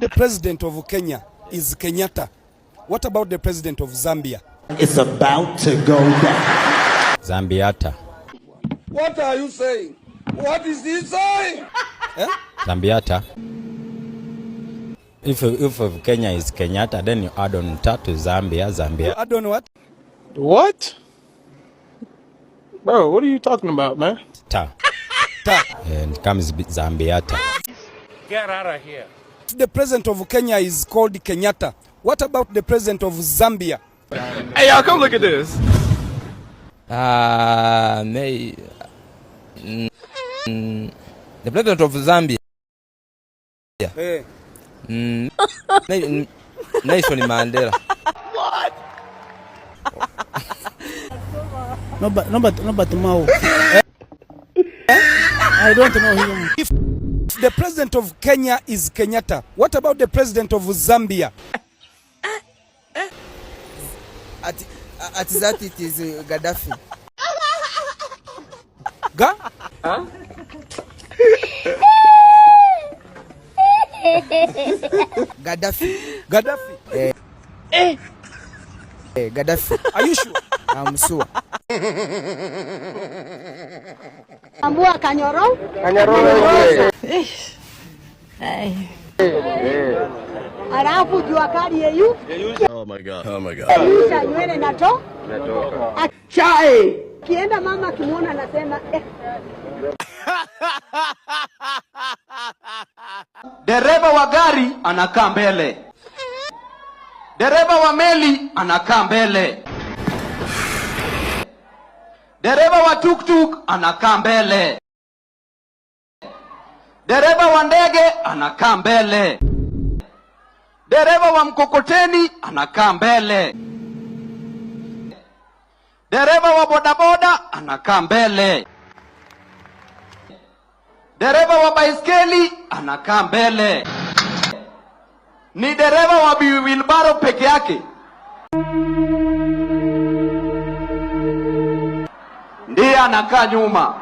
The president of Kenya is Kenyatta. What about the president of Zambia? It's about to go down. Zambiata. What are you saying? What is he saying? Zambiata. If Kenya is Kenyatta, then you add on to Zambia. You add on what? What? Bro, what are you talking about, man? Ta. And it comes Zambiata. Get out of here. The president of Kenya is called Kenyatta. What about the president of Zambia? Hey, y'all, come look at this. The president of Zambia. Hey. Nelson Mandela. What? No, but Mao. I don't know him. If the president of Kenya is Kenyatta, what about the president of Zambia? At that it is Gaddafi. Huh? Gaddafi. Gaddafi. Are you sure? I'm sure. Ambua Kanyoro. Alafu jua kali yeyu. Oh my God. Kisha nywele natoka. Chai. Kienda mama kimuona anasema Dereva wa gari anakaa mbele. Dereva wa meli anakaa mbele. Dereva wa tuktuk anakaa mbele. Dereva wa ndege anakaa mbele. Dereva wa mkokoteni anakaa mbele. Dereva wa bodaboda anakaa mbele. Dereva wa baiskeli anakaa mbele. Ni dereva wa wheelbarrow peke yake ndiye anakaa nyuma.